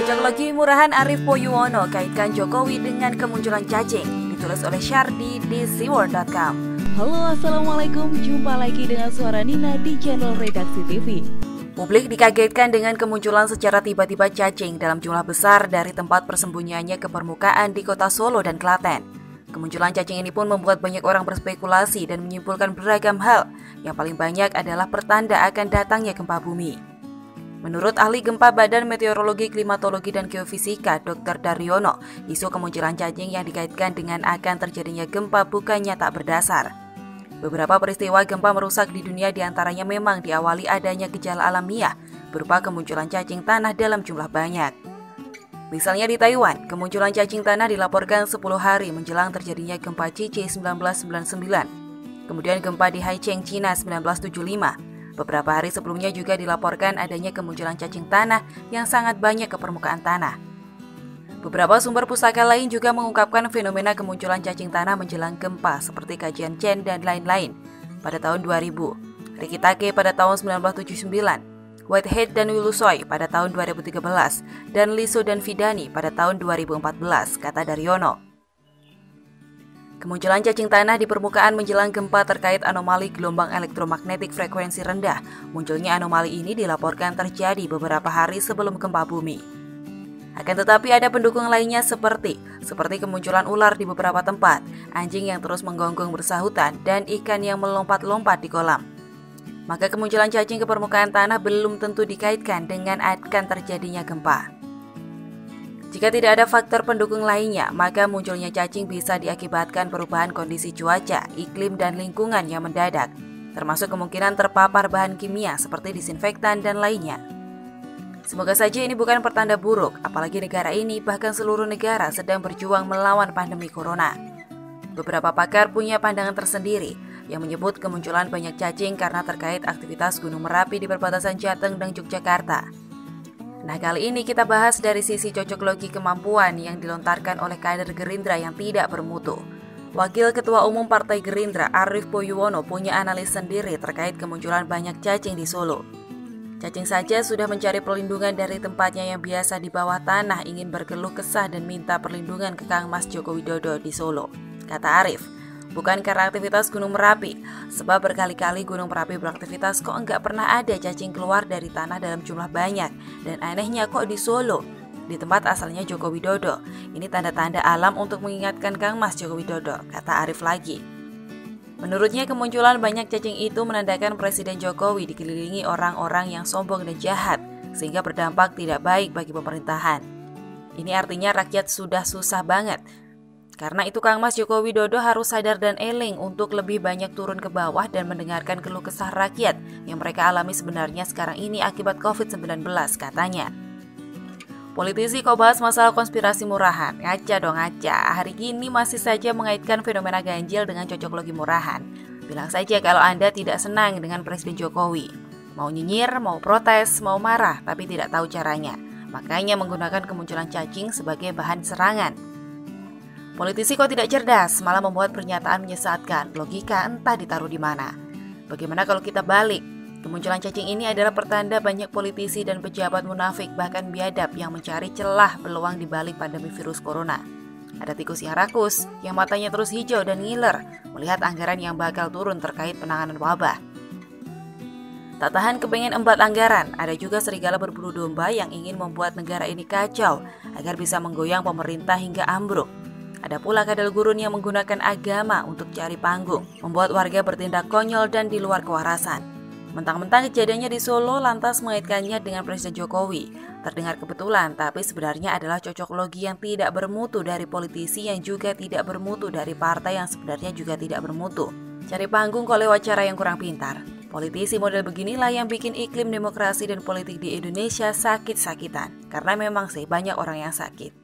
Cocoklogi murahan Arief Poyuwono kaitkan Jokowi dengan kemunculan cacing, ditulis oleh Syardi di seaworld.com. Halo, assalamualaikum. Jumpa lagi dengan suara Nina di channel Redaksi TV. Publik dikagetkan dengan kemunculan secara tiba-tiba cacing dalam jumlah besar dari tempat persembunyiannya ke permukaan di kota Solo dan Klaten. Kemunculan cacing ini pun membuat banyak orang berspekulasi dan menyimpulkan beragam hal. Yang paling banyak adalah pertanda akan datangnya gempa bumi. Menurut ahli gempa Badan Meteorologi, Klimatologi, dan Geofisika Dr. Daryono, isu kemunculan cacing yang dikaitkan dengan akan terjadinya gempa bukannya tak berdasar. Beberapa peristiwa gempa merusak di dunia diantaranya memang diawali adanya gejala alamiah berupa kemunculan cacing tanah dalam jumlah banyak. Misalnya di Taiwan, kemunculan cacing tanah dilaporkan 10 hari menjelang terjadinya gempa Cici 1999. Kemudian gempa di Haicheng, China 1975. Beberapa hari sebelumnya juga dilaporkan adanya kemunculan cacing tanah yang sangat banyak ke permukaan tanah. Beberapa sumber pustaka lain juga mengungkapkan fenomena kemunculan cacing tanah menjelang gempa seperti kajian Chen dan lain-lain pada tahun 2000, Rikitake pada tahun 1979, Whitehead dan Wilusoy pada tahun 2013, dan Liso dan Vidani pada tahun 2014, kata Daryono. Kemunculan cacing tanah di permukaan menjelang gempa terkait anomali gelombang elektromagnetik frekuensi rendah. Munculnya anomali ini dilaporkan terjadi beberapa hari sebelum gempa bumi. Akan tetapi ada pendukung lainnya seperti kemunculan ular di beberapa tempat, anjing yang terus menggonggong bersahutan, dan ikan yang melompat-lompat di kolam. Maka kemunculan cacing ke permukaan tanah belum tentu dikaitkan dengan akan terjadinya gempa. Jika tidak ada faktor pendukung lainnya, maka munculnya cacing bisa diakibatkan perubahan kondisi cuaca, iklim, dan lingkungan yang mendadak, termasuk kemungkinan terpapar bahan kimia seperti disinfektan dan lainnya. Semoga saja ini bukan pertanda buruk, apalagi negara ini bahkan seluruh negara sedang berjuang melawan pandemi corona. Beberapa pakar punya pandangan tersendiri yang menyebut kemunculan banyak cacing karena terkait aktivitas Gunung Merapi di perbatasan Jateng dan Yogyakarta. Nah, kali ini kita bahas dari sisi cocoklogi kemampuan yang dilontarkan oleh kader Gerindra yang tidak bermutu. Wakil Ketua Umum Partai Gerindra Arief Poyuwono punya analis sendiri terkait kemunculan banyak cacing di Solo. Cacing saja sudah mencari perlindungan dari tempatnya yang biasa di bawah tanah, ingin berkeluh kesah dan minta perlindungan ke Kang Mas Joko Widodo di Solo, kata Arief. Bukan karena aktivitas Gunung Merapi, sebab berkali-kali Gunung Merapi beraktivitas kok enggak pernah ada cacing keluar dari tanah dalam jumlah banyak. Dan anehnya kok di Solo, di tempat asalnya Joko Widodo. Ini tanda-tanda alam untuk mengingatkan Kang Mas Joko Widodo, kata Arief lagi. Menurutnya kemunculan banyak cacing itu menandakan Presiden Jokowi dikelilingi orang-orang yang sombong dan jahat, sehingga berdampak tidak baik bagi pemerintahan. Ini artinya rakyat sudah susah banget. Karena itu Kang Mas Joko Widodo harus sadar dan eling untuk lebih banyak turun ke bawah dan mendengarkan keluh kesah rakyat yang mereka alami sebenarnya sekarang ini akibat COVID-19, katanya. Politisi kok bahas masalah konspirasi murahan? Ngaca dong ngaca, hari ini masih saja mengaitkan fenomena ganjil dengan cocoklogi murahan. Bilang saja kalau Anda tidak senang dengan Presiden Jokowi. Mau nyinyir, mau protes, mau marah, tapi tidak tahu caranya. Makanya menggunakan kemunculan cacing sebagai bahan serangan. Politisi kok tidak cerdas, malah membuat pernyataan menyesatkan. Logika entah ditaruh di mana. Bagaimana kalau kita balik? Kemunculan cacing ini adalah pertanda banyak politisi dan pejabat munafik bahkan biadab yang mencari celah peluang di balik pandemi virus corona. Ada tikus yang rakus, yang matanya terus hijau dan ngiler melihat anggaran yang bakal turun terkait penanganan wabah. Tak tahan kepengen embat anggaran, ada juga serigala berburu domba yang ingin membuat negara ini kacau agar bisa menggoyang pemerintah hingga ambruk. Ada pula kadal gurun yang menggunakan agama untuk cari panggung, membuat warga bertindak konyol dan di luar kewarasan. Mentang-mentang kejadiannya di Solo lantas mengaitkannya dengan Presiden Jokowi. Terdengar kebetulan, tapi sebenarnya adalah cocoklogi yang tidak bermutu dari politisi yang juga tidak bermutu dari partai yang sebenarnya juga tidak bermutu. Cari panggung kok lewat cara yang kurang pintar. Politisi model beginilah yang bikin iklim demokrasi dan politik di Indonesia sakit-sakitan. Karena memang sih banyak orang yang sakit.